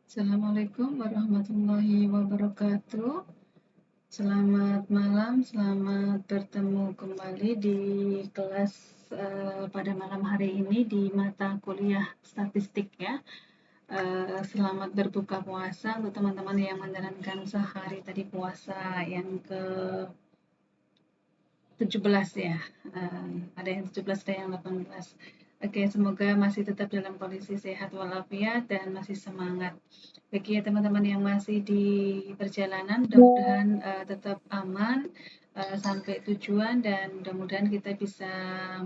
Assalamualaikum warahmatullahi wabarakatuh. Selamat malam, selamat bertemu kembali di kelas pada malam hari ini di mata kuliah statistik ya. Selamat berbuka puasa untuk teman-teman yang menjalankan sehari tadi puasa yang ke 17 ya. Ada yang 17 ada yang 18. Oke, semoga masih tetap dalam kondisi sehat walafiat dan masih semangat. Bagi teman-teman yang masih di perjalanan, mudah-mudahan tetap aman sampai tujuan dan mudah-mudahan kita bisa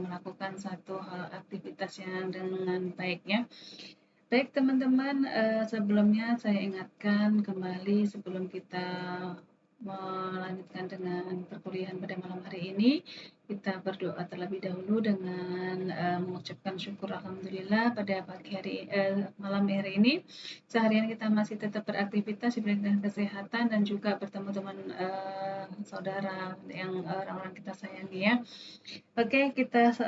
melakukan satu hal aktivitas yang dengan baiknya. Baik teman-teman, sebelumnya saya ingatkan kembali sebelum kita melanjutkan dengan perkuliahan pada malam hari ini, kita berdoa terlebih dahulu dengan mengucapkan syukur alhamdulillah pada malam hari ini. Seharian kita masih tetap beraktivitas diberikan kesehatan dan juga bertemu teman saudara yang orang-orang kita sayangi ya. Oke, kita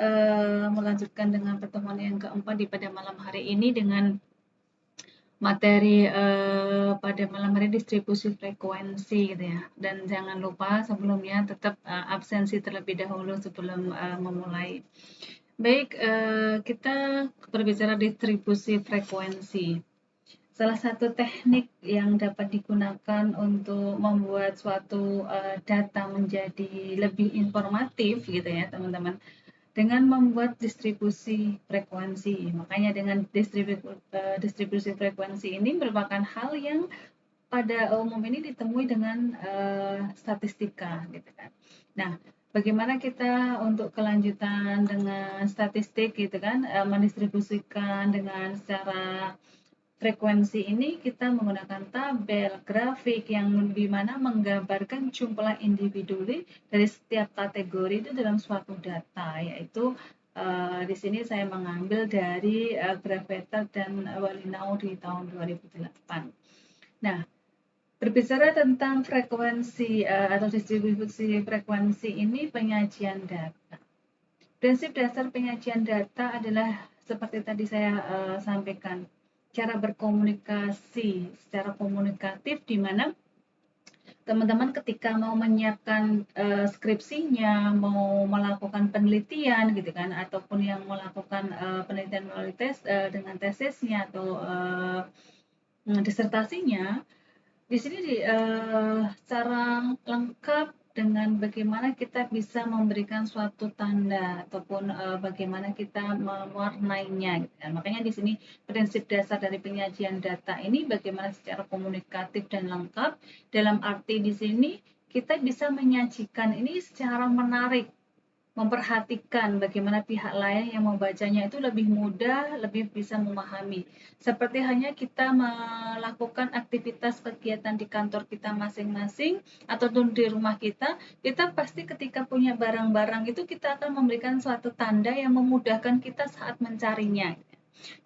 melanjutkan dengan pertemuan yang keempat pada malam hari ini dengan materi pada malam hari distribusi frekuensi gitu ya. Dan jangan lupa sebelumnya tetap absensi terlebih dahulu sebelum memulai. Baik, kita berbicara distribusi frekuensi. Salah satu teknik yang dapat digunakan untuk membuat suatu data menjadi lebih informatif gitu ya teman-teman, dengan membuat distribusi frekuensi. Makanya dengan distribusi frekuensi ini merupakan hal yang pada umum ini ditemui dengan statistika gitu kan. Nah, bagaimana kita untuk kelanjutan dengan statistik gitu kan, mendistribusikan dengan secara frekuensi ini kita menggunakan tabel, grafik yang dimana menggambarkan jumlah individu dari setiap kategori itu dalam suatu data, yaitu di sini saya mengambil dari Gravatar dan Walinau di tahun 2008. Nah, berbicara tentang frekuensi atau distribusi frekuensi ini penyajian data. Prinsip dasar penyajian data adalah seperti tadi saya sampaikan, cara berkomunikasi secara komunikatif di mana teman-teman ketika mau menyiapkan skripsinya, mau melakukan penelitian gitu kan, ataupun yang melakukan penelitian melalui dengan tesisnya atau disertasinya, di sini secara lengkap dengan bagaimana kita bisa memberikan suatu tanda ataupun bagaimana kita mewarnainya. Gitu. Makanya di sini prinsip dasar dari penyajian data ini bagaimana secara komunikatif dan lengkap. Dalam arti di sini kita bisa menyajikan ini secara menarik, memperhatikan bagaimana pihak lain yang membacanya itu lebih mudah, lebih bisa memahami. Seperti hanya kita melakukan aktivitas kegiatan di kantor kita masing-masing atau di rumah kita, kita pasti ketika punya barang-barang itu kita akan memberikan suatu tanda yang memudahkan kita saat mencarinya.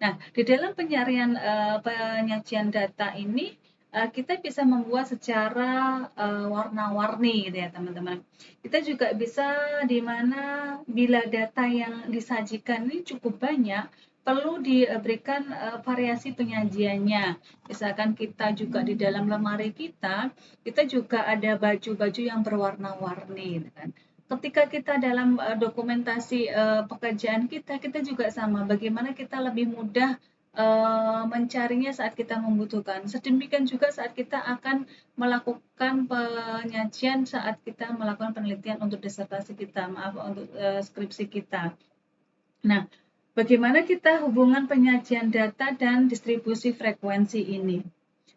Nah, di dalam penyajian data ini kita bisa membuat secara warna-warni gitu ya teman-teman. Kita juga bisa di mana bila data yang disajikan ini cukup banyak, perlu diberikan variasi penyajiannya. Misalkan kita juga di dalam lemari kita juga ada baju-baju yang berwarna-warni gitu kan. Ketika kita dalam dokumentasi pekerjaan kita juga sama. Bagaimana kita lebih mudah mencarinya saat kita membutuhkan. Sedemikian juga saat kita akan melakukan penyajian saat kita melakukan penelitian untuk disertasi kita, untuk skripsi kita. Nah, bagaimana kita hubungan penyajian data dan distribusi frekuensi ini?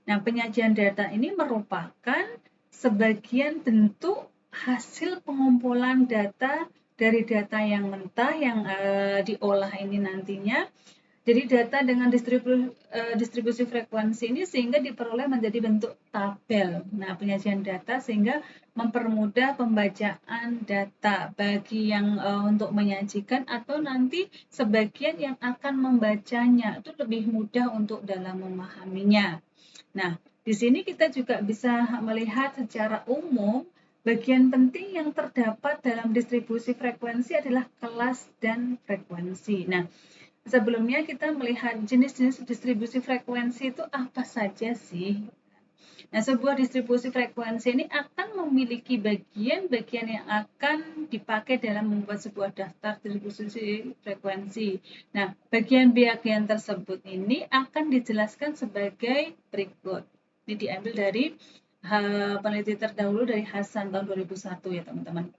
Nah, penyajian data ini merupakan sebagian bentuk hasil pengumpulan data dari data yang mentah yang diolah ini nantinya. Jadi data dengan distribusi frekuensi ini sehingga diperoleh menjadi bentuk tabel. Nah, penyajian data sehingga mempermudah pembacaan data bagi yang untuk menyajikan atau nanti sebagian yang akan membacanya itu lebih mudah untuk dalam memahaminya. Nah, di sini kita juga bisa melihat secara umum bagian penting yang terdapat dalam distribusi frekuensi adalah kelas dan frekuensi. Nah, sebelumnya kita melihat jenis-jenis distribusi frekuensi itu apa saja sih. Nah, sebuah distribusi frekuensi ini akan memiliki bagian-bagian yang akan dipakai dalam membuat sebuah daftar distribusi frekuensi. Nah, bagian-bagian tersebut ini akan dijelaskan sebagai berikut. Ini diambil dari peneliti terdahulu dari Hasan tahun 2001 ya teman-teman.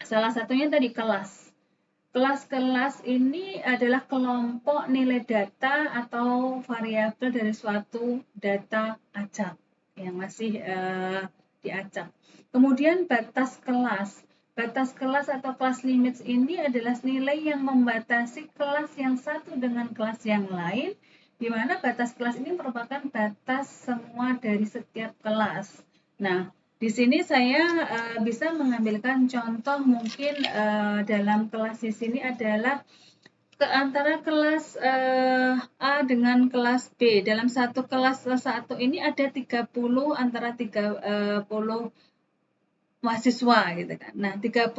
Salah satunya tadi kelas. Kelas-kelas ini adalah kelompok nilai data atau variabel dari suatu data acak yang masih diacak. Kemudian batas kelas. Batas kelas atau class limits ini adalah nilai yang membatasi kelas yang satu dengan kelas yang lain, di mana batas kelas ini merupakan batas semua dari setiap kelas. Nah, di sini saya bisa mengambilkan contoh mungkin dalam kelas di sini adalah antara kelas A dengan kelas B. Dalam satu kelas satu ini ada 30 antara 30 mahasiswa gitu kan. Nah, 31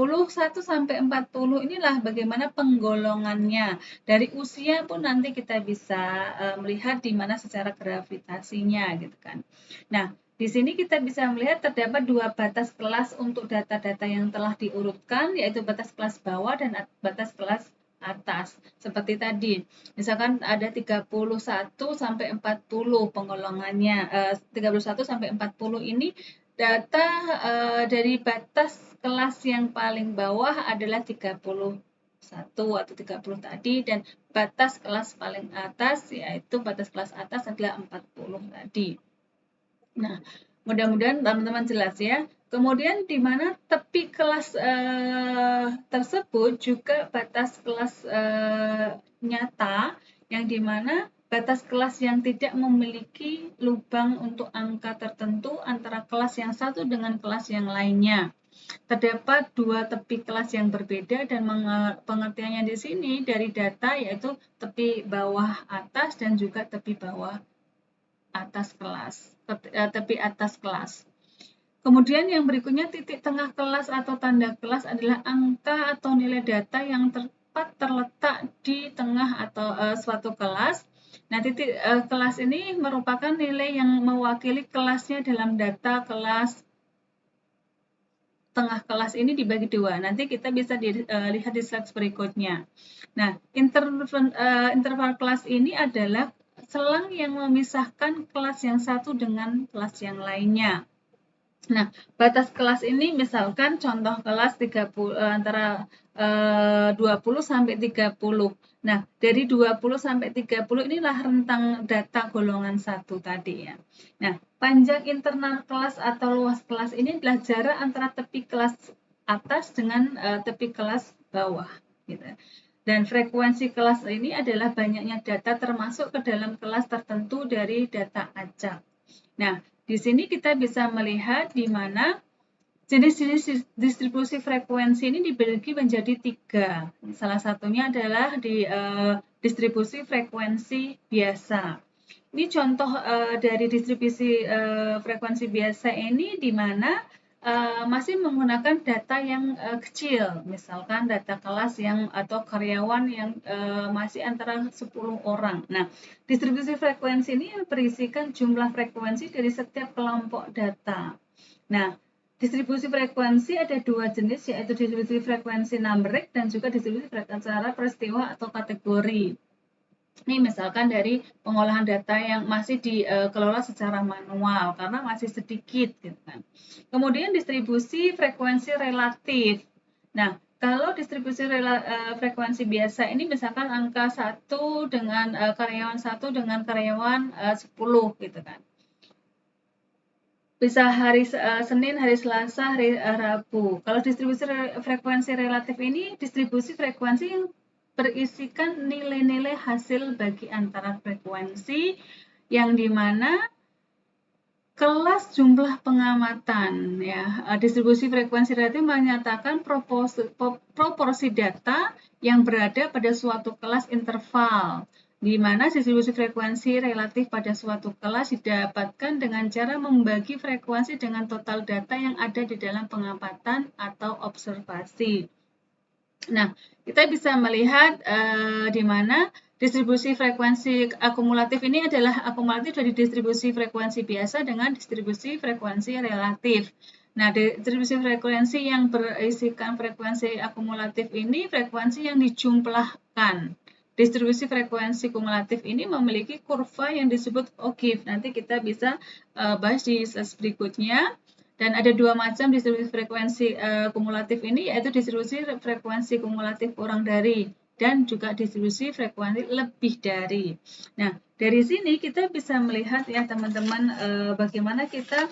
sampai 40 inilah bagaimana penggolongannya. Dari usia pun nanti kita bisa melihat di mana secara gravitasinya gitu kan. Nah, di sini kita bisa melihat terdapat dua batas kelas untuk data-data yang telah diurutkan, yaitu batas kelas bawah dan batas kelas atas. Seperti tadi, misalkan ada 31 sampai 40 penggolongannya, 31 sampai 40 ini data dari batas kelas yang paling bawah adalah 31 atau 30 tadi, dan batas kelas paling atas yaitu batas kelas atas adalah 40 tadi. Nah, mudah-mudahan teman-teman jelas ya. Kemudian di mana tepi kelas tersebut juga batas kelas nyata, yang di mana batas kelas yang tidak memiliki lubang untuk angka tertentu antara kelas yang satu dengan kelas yang lainnya. Terdapat dua tepi kelas yang berbeda dan pengertiannya di sini dari data yaitu tepi bawah atas dan juga tepi bawah atas kelas, tepi atas kelas. Kemudian yang berikutnya titik tengah kelas atau tanda kelas adalah angka atau nilai data yang tepat terletak di tengah atau suatu kelas. Nah, titik kelas ini merupakan nilai yang mewakili kelasnya dalam data kelas. Tengah kelas ini dibagi dua. Nanti kita bisa lihat di slide berikutnya. Nah, interval kelas ini adalah selang yang memisahkan kelas yang satu dengan kelas yang lainnya. Nah, batas kelas ini misalkan contoh kelas 30 antara 20 sampai 30. Nah, dari 20 sampai 30 inilah rentang data golongan 1 tadi ya. Nah, panjang internal kelas atau luas kelas ini adalah jarak antara tepi kelas atas dengan tepi kelas bawah gitu. Dan frekuensi kelas ini adalah banyaknya data termasuk ke dalam kelas tertentu dari data acak. Nah, di sini kita bisa melihat di mana jenis-jenis distribusi frekuensi ini dibagi menjadi 3. Salah satunya adalah di distribusi frekuensi biasa. Ini contoh dari distribusi frekuensi biasa ini di mana masih menggunakan data yang kecil, misalkan data kelas yang atau karyawan yang masih antara 10 orang. Nah, distribusi frekuensi ini berisikan jumlah frekuensi dari setiap kelompok data. Nah, distribusi frekuensi ada dua jenis, yaitu distribusi frekuensi numerik dan juga distribusi secara peristiwa atau kategori. Ini misalkan dari pengolahan data yang masih dikelola secara manual karena masih sedikit gitu kan. Kemudian distribusi frekuensi relatif. Nah, kalau distribusi frekuensi biasa ini misalkan angka 1 dengan karyawan 1 dengan karyawan 10 gitu kan. Bisa hari Senin, hari Selasa, hari Rabu. Kalau distribusi frekuensi relatif ini distribusi frekuensi yang berisikan nilai-nilai hasil bagi antara frekuensi yang dimana kelas jumlah pengamatan ya. Distribusi frekuensi relatif menyatakan proporsi data yang berada pada suatu kelas interval, di mana distribusi frekuensi relatif pada suatu kelas didapatkan dengan cara membagi frekuensi dengan total data yang ada di dalam pengamatan atau observasi. Nah, kita bisa melihat di mana distribusi frekuensi akumulatif ini adalah akumulatif dari distribusi frekuensi biasa dengan distribusi frekuensi relatif. Nah, distribusi frekuensi yang berisikan frekuensi akumulatif ini frekuensi yang dijumlahkan. Distribusi frekuensi kumulatif ini memiliki kurva yang disebut O'Keefe. Nanti kita bisa bahas di slide berikutnya. Dan ada dua macam distribusi frekuensi kumulatif ini, yaitu distribusi frekuensi kumulatif kurang dari dan juga distribusi frekuensi lebih dari. Nah, dari sini kita bisa melihat ya teman-teman bagaimana kita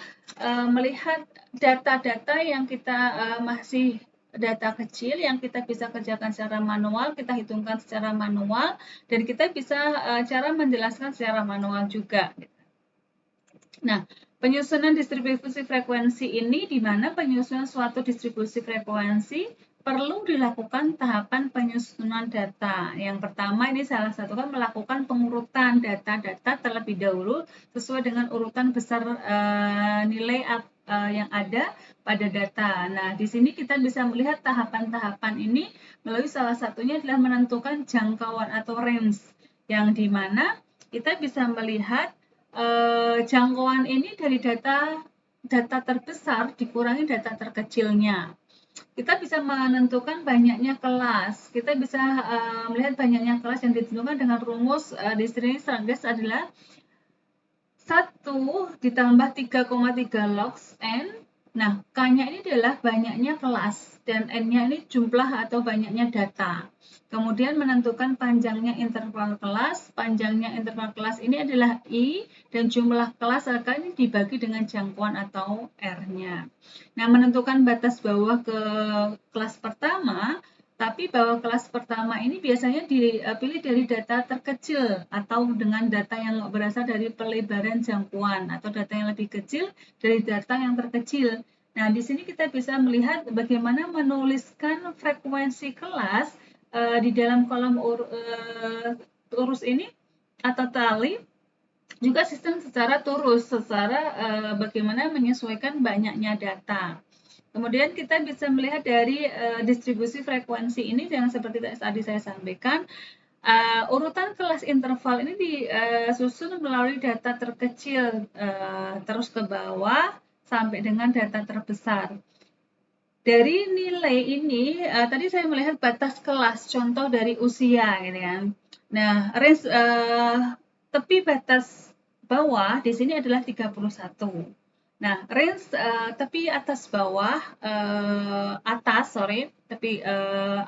melihat data-data yang kita masih data kecil yang kita bisa kerjakan secara manual, kita hitungkan secara manual, dan kita bisa cara menjelaskan secara manual juga. Nah, penyusunan distribusi frekuensi ini di mana penyusunan suatu distribusi frekuensi perlu dilakukan tahapan penyusunan data. Yang pertama ini salah satu kan melakukan pengurutan data-data terlebih dahulu sesuai dengan urutan besar nilai yang ada pada data. Nah, di sini kita bisa melihat tahapan-tahapan ini melalui salah satunya adalah menentukan jangkauan atau range yang di mana kita bisa melihat jangkauan ini dari data terbesar dikurangi data terkecilnya. Kita bisa menentukan banyaknya kelas. Kita bisa melihat banyaknya kelas yang ditentukan dengan rumus di sini standar adalah 1 ditambah 3,3 log n. Nah, K-nya ini adalah banyaknya kelas dan N-nya ini jumlah atau banyaknya data. Kemudian menentukan panjangnya interval kelas. Panjangnya interval kelas ini adalah I dan jumlah kelas akan dibagi dengan jangkauan atau R-nya. Nah, menentukan batas bawah ke kelas pertama, tapi bahwa kelas pertama ini biasanya dipilih dari data terkecil atau dengan data yang berasal dari pelebaran jangkauan atau data yang lebih kecil dari data yang terkecil. Nah, di sini kita bisa melihat bagaimana menuliskan frekuensi kelas di dalam kolom urus ini atau tali juga sistem secara turus, secara bagaimana menyesuaikan banyaknya data. Kemudian kita bisa melihat dari distribusi frekuensi ini yang seperti tadi saya sampaikan, urutan kelas interval ini disusun melalui data terkecil terus ke bawah sampai dengan data terbesar. Dari nilai ini, tadi saya melihat batas kelas, contoh dari usia, gitu kan. Nah, range tepi batas bawah di sini adalah 31. Nah, range tepi atas bawah, tepi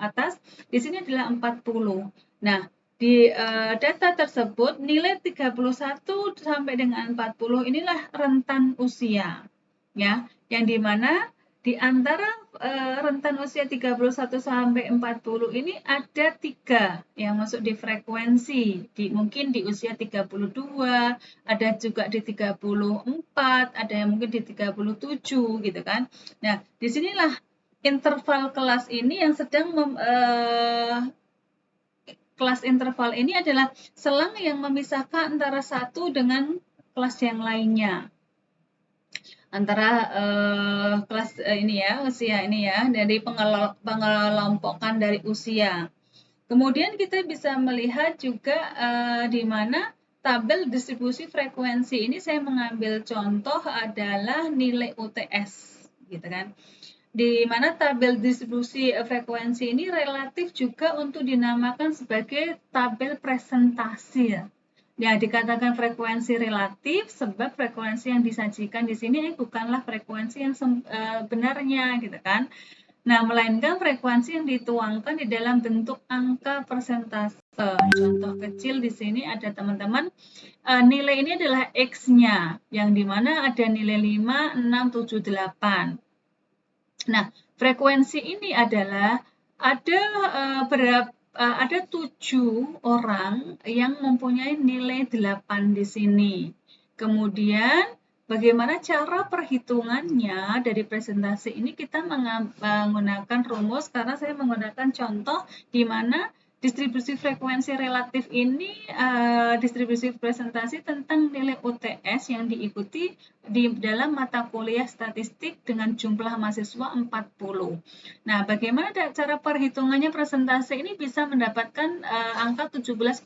atas di sini adalah 40. Nah, di data tersebut nilai 31 sampai dengan 40 inilah rentan usia, ya, yang dimana di antara rentan usia 31 sampai 40 ini ada 3 yang masuk di frekuensi, mungkin di usia 32, ada juga di 34, ada yang mungkin di 37 gitu kan. Nah, disinilah interval kelas ini yang sedang kelas interval ini adalah selang yang memisahkan antara satu dengan kelas yang lainnya. Antara kelas ini ya, usia ini ya, dari pengelompokan dari usia. Kemudian kita bisa melihat juga di mana tabel distribusi frekuensi ini saya mengambil contoh adalah nilai UTS, gitu kan. Di mana tabel distribusi frekuensi ini relatif juga untuk dinamakan sebagai tabel presentasi. Ya, dikatakan frekuensi relatif sebab frekuensi yang disajikan di sini bukanlah frekuensi yang benarnya, gitu kan. Nah, melainkan frekuensi yang dituangkan di dalam bentuk angka persentase. Contoh kecil di sini ada teman-teman, nilai ini adalah X-nya, yang dimana ada nilai 5, 6, 7, 8. Nah, frekuensi ini adalah ada ada 7 orang yang mempunyai nilai 8 di sini. Kemudian bagaimana cara perhitungannya dari presentasi ini kita menggunakan rumus karena saya menggunakan contoh di mana Distribusi frekuensi relatif ini distribusi presentasi tentang nilai UTS yang diikuti di dalam mata kuliah statistik dengan jumlah mahasiswa 40. Nah, bagaimana cara perhitungannya presentasi ini bisa mendapatkan angka 17,5.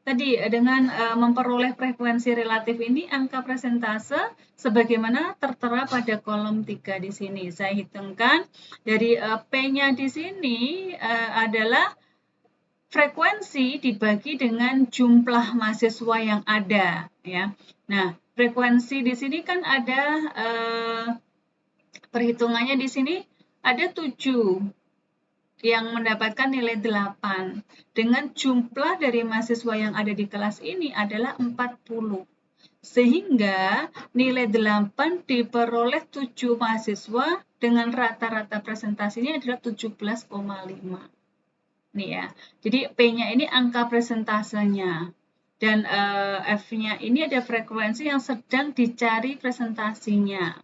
Tadi dengan memperoleh frekuensi relatif ini angka presentase sebagaimana tertera pada kolom 3 di sini. Saya hitungkan dari P-nya di sini adalah frekuensi dibagi dengan jumlah mahasiswa yang ada ya. Nah, frekuensi di sini kan ada perhitungannya di sini ada 7 yang mendapatkan nilai 8 dengan jumlah dari mahasiswa yang ada di kelas ini adalah 40. Sehingga nilai 8 diperoleh 7 mahasiswa dengan rata-rata presentasinya adalah 17,5. Nih ya. Jadi P-nya ini angka presentasenya. Dan F-nya ini ada frekuensi yang sedang dicari presentasinya.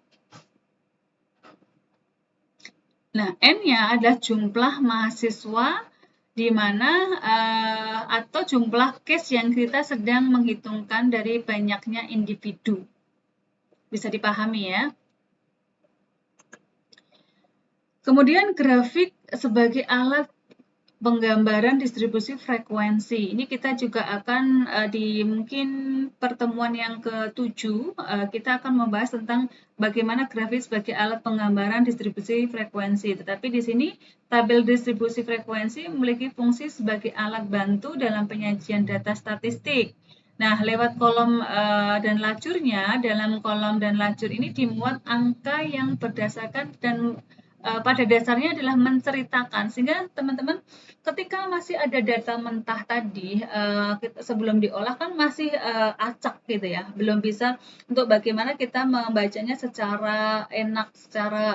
Nah, N-nya adalah jumlah mahasiswa di mana atau jumlah case yang kita sedang menghitungkan dari banyaknya individu. Bisa dipahami ya. Kemudian grafik sebagai alat penggambaran distribusi frekuensi. Ini kita juga akan di mungkin pertemuan yang ke-7 kita akan membahas tentang bagaimana grafik sebagai alat penggambaran distribusi frekuensi. Tetapi di sini tabel distribusi frekuensi memiliki fungsi sebagai alat bantu dalam penyajian data statistik. Nah, lewat kolom dan lacurnya, dalam kolom dan lacur ini dimuat angka yang berdasarkan dan pada dasarnya adalah menceritakan, sehingga teman-teman ketika masih ada data mentah tadi sebelum diolah kan masih acak gitu ya, belum bisa untuk bagaimana kita membacanya secara enak, secara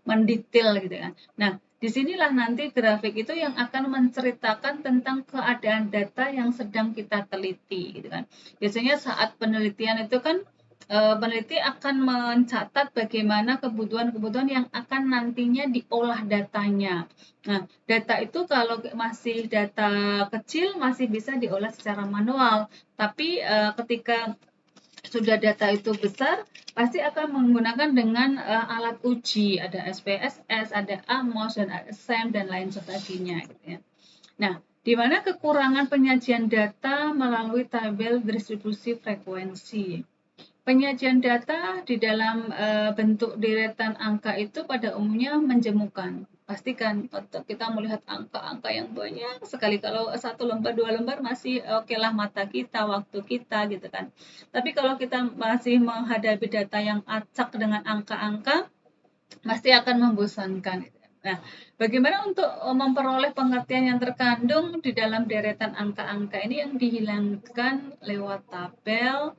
mendetail gitu kan. Nah, disinilah nanti grafik itu yang akan menceritakan tentang keadaan data yang sedang kita teliti gitu kan. Biasanya saat penelitian itu kan peneliti akan mencatat bagaimana kebutuhan-kebutuhan yang akan nantinya diolah datanya. Nah, data itu kalau masih data kecil masih bisa diolah secara manual, tapi ketika sudah data itu besar, pasti akan menggunakan dengan alat uji, ada SPSS, ada AMOS, dan SEM, dan lain sebagainya. Gitu ya. Nah, di mana kekurangan penyajian data melalui tabel distribusi frekuensi. Penyajian data di dalam bentuk deretan angka itu pada umumnya menjemukan. Pastikan kita melihat angka-angka yang banyak sekali. Kalau 1 lembar, 2 lembar masih okelah mata kita, waktu kita gitu kan. Tapi kalau kita masih menghadapi data yang acak dengan angka-angka, pasti akan membosankan. Nah, bagaimana untuk memperoleh pengertian yang terkandung di dalam deretan angka-angka ini yang dihilangkan lewat tabel,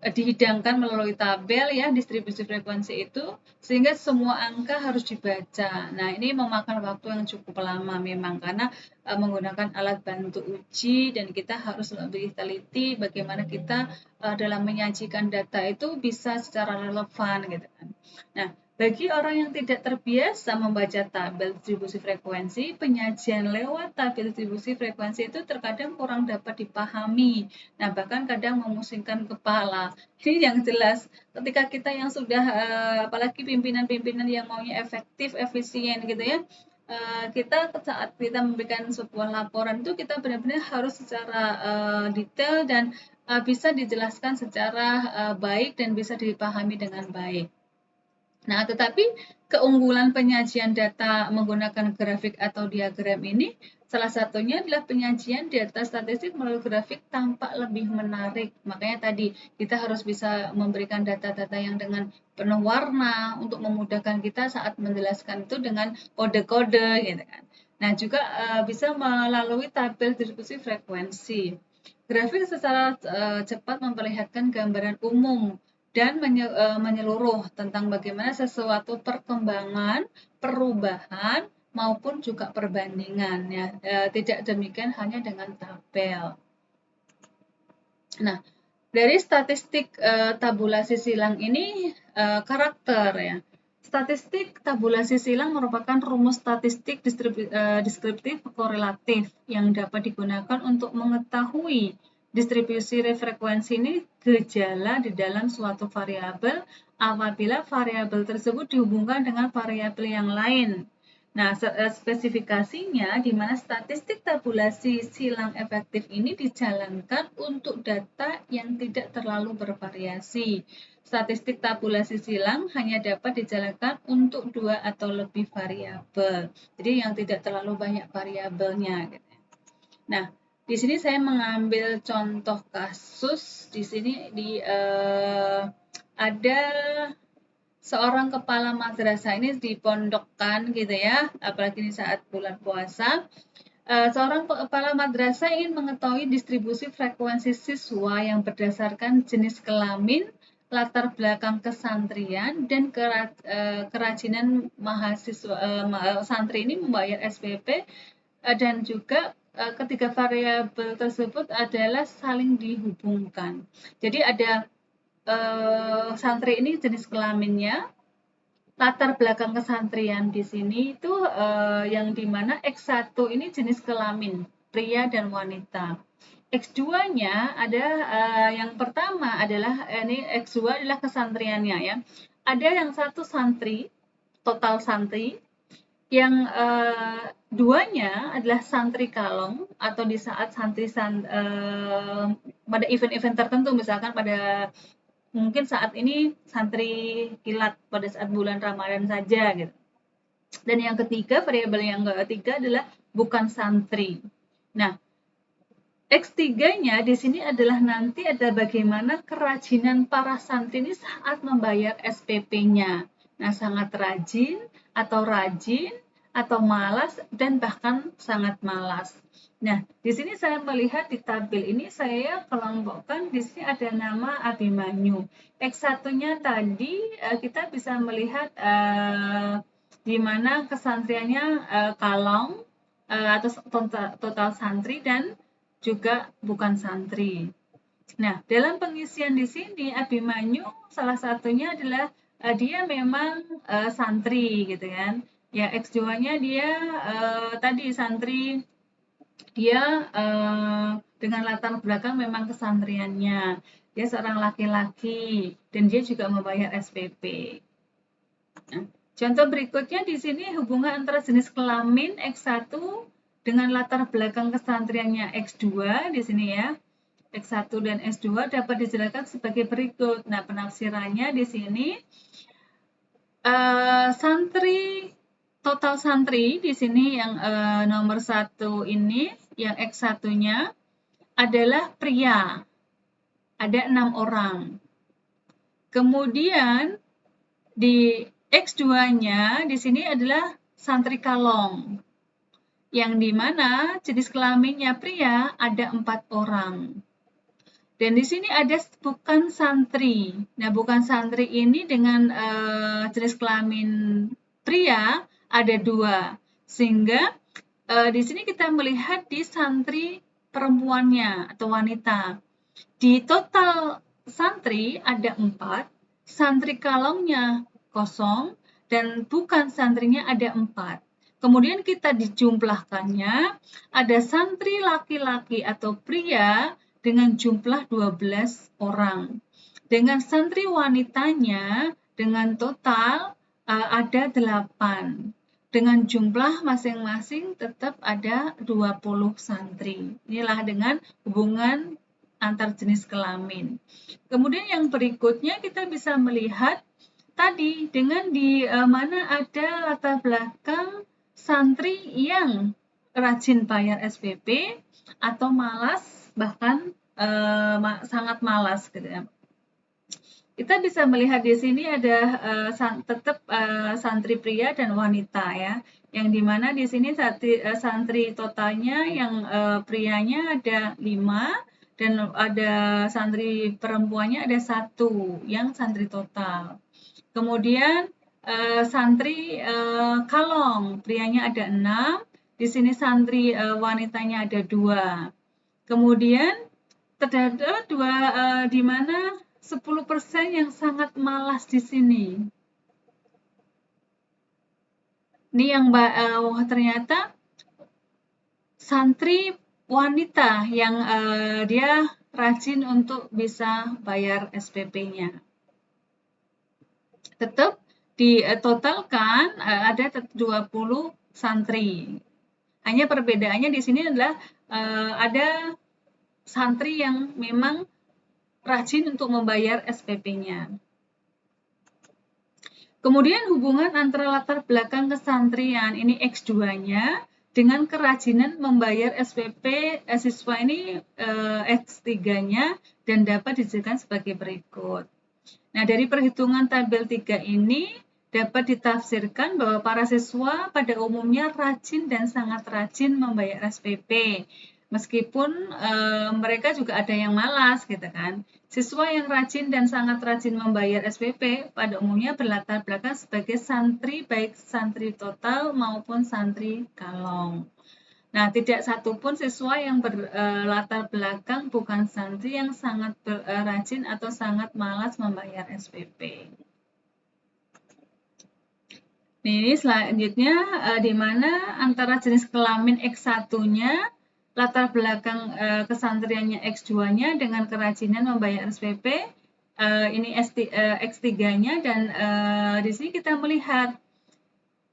dihidangkan melalui tabel ya distribusi frekuensi itu, sehingga semua angka harus dibaca. Nah, ini memakan waktu yang cukup lama memang karena menggunakan alat bantu uji dan kita harus lebih teliti bagaimana kita dalam menyajikan data itu bisa secara relevan gitu kan. Nah, bagi orang yang tidak terbiasa membaca tabel distribusi frekuensi, penyajian lewat tabel distribusi frekuensi itu terkadang kurang dapat dipahami. Nah, bahkan kadang memusingkan kepala. Ini yang jelas, ketika kita yang sudah, apalagi pimpinan-pimpinan yang maunya efektif, efisien gitu ya, kita saat kita memberikan sebuah laporan itu kita benar-benar harus secara detail dan bisa dijelaskan secara baik dan bisa dipahami dengan baik. Nah, tetapi keunggulan penyajian data menggunakan grafik atau diagram ini salah satunya adalah penyajian data statistik melalui grafik tampak lebih menarik. Makanya tadi kita harus bisa memberikan data-data yang dengan penuh warna untuk memudahkan kita saat menjelaskan itu dengan kode-kode gitu kan. Nah, juga bisa melalui tabel distribusi frekuensi. Grafik secara cepat memperlihatkan gambaran umum dan menyeluruh tentang bagaimana sesuatu perkembangan, perubahan, maupun juga perbandingan. Ya. Tidak demikian hanya dengan tabel. Nah, dari statistik tabulasi silang ini karakter ya. Statistik tabulasi silang merupakan rumus statistik deskriptif korelatif yang dapat digunakan untuk mengetahui distribusi frekuensi ini gejala di dalam suatu variabel apabila variabel tersebut dihubungkan dengan variabel yang lain. Nah, spesifikasinya di mana statistik tabulasi silang efektif ini dijalankan untuk data yang tidak terlalu bervariasi. Statistik tabulasi silang hanya dapat dijalankan untuk 2 atau lebih variabel. Jadi yang tidak terlalu banyak variabelnya. Nah, di sini saya mengambil contoh kasus. Di sini ada seorang kepala madrasah ini dipondokkan gitu ya, apalagi di saat bulan puasa. Seorang kepala madrasah ingin mengetahui distribusi frekuensi siswa yang berdasarkan jenis kelamin, latar belakang kesantrian, dan kerajinan mahasiswa santri ini membayar SPP, dan juga ketiga variabel tersebut adalah saling dihubungkan. Jadi ada santri ini jenis kelaminnya, latar belakang kesantrian di sini itu yang dimana X1 ini jenis kelamin pria dan wanita. X2-nya ada yang pertama adalah ini X2 adalah kesantriannya ya. Ada yang satu santri, total santri, yang duanya adalah santri kalong atau di saat pada event-event tertentu, misalkan pada mungkin saat ini santri kilat pada saat bulan Ramadan saja gitu. Dan yang ketiga, variabel yang ketiga adalah bukan santri. Nah, X3-nya di sini adalah nanti ada bagaimana kerajinan para santri ini saat membayar SPP-nya. Nah, sangat rajin atau malas dan bahkan sangat malas. Nah, di sini saya melihat di tabel ini saya kelompokkan di sini ada nama Abimanyu. X1-nya tadi kita bisa melihat di mana kesantriannya kalong atau total santri dan juga bukan santri. Nah, dalam pengisian di sini Abimanyu salah satunya adalah dia memang santri gitu kan. Ya, X2-nya dia tadi santri, dia dengan latar belakang memang kesantriannya. Dia seorang laki-laki dan dia juga membayar SPP. Nah, contoh berikutnya di sini hubungan antara jenis kelamin X1 dengan latar belakang kesantriannya X2 di sini ya. X1 dan S2 dapat dijelaskan sebagai berikut. Nah, penafsirannya di sini total santri di sini yang nomor 1 ini, yang X1-nya adalah pria. Ada 6 orang. Kemudian di X2-nya di sini adalah santri kalong. Yang dimana jenis kelaminnya pria ada 4 orang. Dan di sini ada bukan santri. Nah, bukan santri ini dengan jenis kelamin pria ada 2. Sehingga di sini kita melihat di santri perempuannya atau wanita. Di total santri ada 4, santri kalongnya kosong, dan bukan santrinya ada 4. Kemudian kita dijumlahkannya, ada santri laki-laki atau pria dengan jumlah 12 orang. Dengan santri wanitanya dengan total ada 8. Dengan jumlah masing-masing tetap ada 20 santri. Inilah dengan hubungan antar jenis kelamin. Kemudian yang berikutnya kita bisa melihat tadi dengan di mana ada latar belakang santri yang rajin bayar SPP atau malas, bahkan sangat malas gitu ya. Kita bisa melihat di sini ada tetap santri pria dan wanita ya. Yang dimana di sini santri totalnya yang prianya ada 5 dan ada santri perempuannya ada 1 yang santri total. Kemudian santri kalong prianya ada 6, di sini santri wanitanya ada 2. Kemudian terdapat di mana 10% yang sangat malas di sini. Ini yang ternyata santri wanita yang dia rajin untuk bisa bayar SPP-nya. Tetap ditotalkan ada 20 santri. Hanya perbedaannya di sini adalah ada santri yang memang rajin untuk membayar SPP-nya. Kemudian hubungan antara latar belakang kesantrian, ini X2-nya, dengan kerajinan membayar SPP siswa ini X3-nya dan dapat dijelaskan sebagai berikut. Nah, dari perhitungan tabel 3 ini dapat ditafsirkan bahwa para siswa pada umumnya rajin dan sangat rajin membayar SPP. Meskipun mereka juga ada yang malas gitu kan. Siswa yang rajin dan sangat rajin membayar SPP pada umumnya berlatar belakang sebagai santri, baik santri total maupun santri kalong. Nah, tidak satupun siswa yang berlatar belakang bukan santri yang sangat rajin atau sangat malas membayar SPP. Ini selanjutnya di mana antara jenis kelamin X1-nya latar belakang kesantriannya X2-nya dengan kerajinan membayar SPP, ini X3-nya dan di sini kita melihat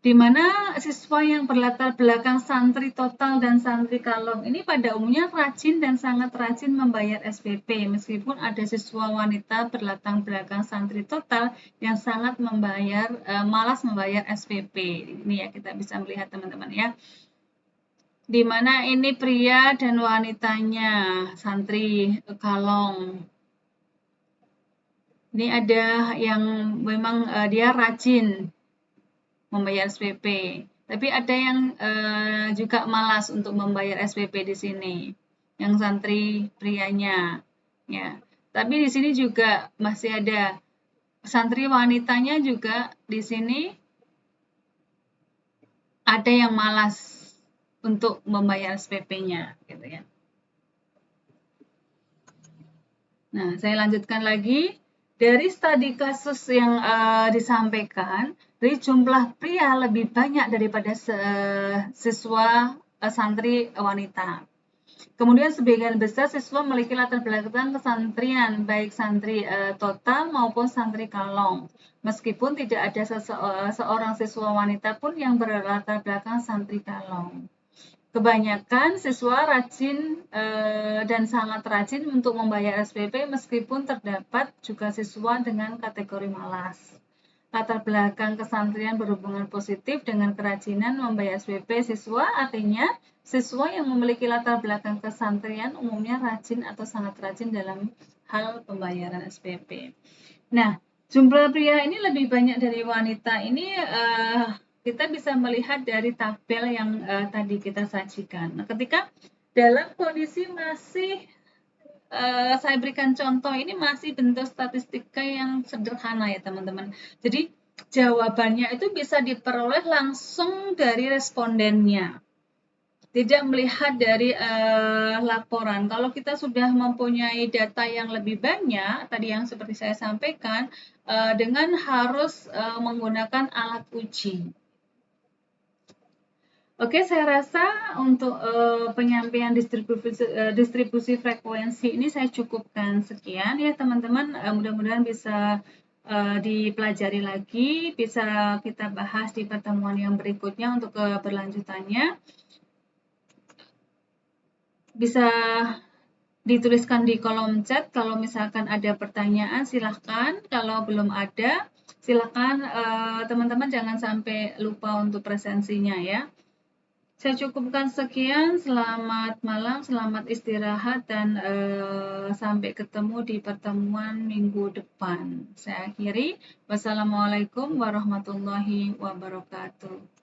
di mana siswa yang berlatar belakang santri total dan santri kalong ini pada umumnya rajin dan sangat rajin membayar SPP, meskipun ada siswa wanita berlatar belakang santri total yang sangat malas membayar SPP. Ini ya kita bisa melihat teman-teman ya. Di mana ini pria dan wanitanya, santri kalong. Ini ada yang memang dia rajin membayar SPP, tapi ada yang juga malas untuk membayar SPP di sini, yang santri prianya, ya. Tapi di sini juga masih ada santri wanitanya juga di sini ada yang malas untuk membayar SPP-nya, gitu ya. Nah, saya lanjutkan lagi. Dari studi kasus yang disampaikan, dari jumlah pria lebih banyak daripada siswa santri wanita. Kemudian sebagian besar siswa memiliki latar belakang kesantrian, baik santri total maupun santri kalong. Meskipun tidak ada seorang siswa wanita pun yang berlatar belakang santri kalong. Kebanyakan siswa rajin dan sangat rajin untuk membayar SPP meskipun terdapat juga siswa dengan kategori malas. Latar belakang kesantrian berhubungan positif dengan kerajinan membayar SPP siswa, artinya siswa yang memiliki latar belakang kesantrian umumnya rajin atau sangat rajin dalam hal pembayaran SPP. Nah, jumlah pria ini lebih banyak dari wanita ini kita bisa melihat dari tabel yang tadi kita sajikan. Nah, ketika dalam kondisi masih saya berikan contoh ini masih bentuk statistika yang sederhana ya teman-teman. Jadi jawabannya itu bisa diperoleh langsung dari respondennya. Tidak melihat dari laporan. Kalau kita sudah mempunyai data yang lebih banyak, tadi yang seperti saya sampaikan, dengan harus menggunakan alat uji. Oke, saya rasa untuk penyampaian distribusi frekuensi ini saya cukupkan sekian ya teman-teman. Mudah-mudahan bisa dipelajari lagi, bisa kita bahas di pertemuan yang berikutnya untuk keberlanjutannya. Bisa dituliskan di kolom chat kalau misalkan ada pertanyaan silahkan, kalau belum ada silahkan teman-teman jangan sampai lupa untuk presensinya ya. Saya cukupkan sekian, selamat malam, selamat istirahat dan sampai ketemu di pertemuan minggu depan. Saya akhiri, wassalamualaikum warahmatullahi wabarakatuh.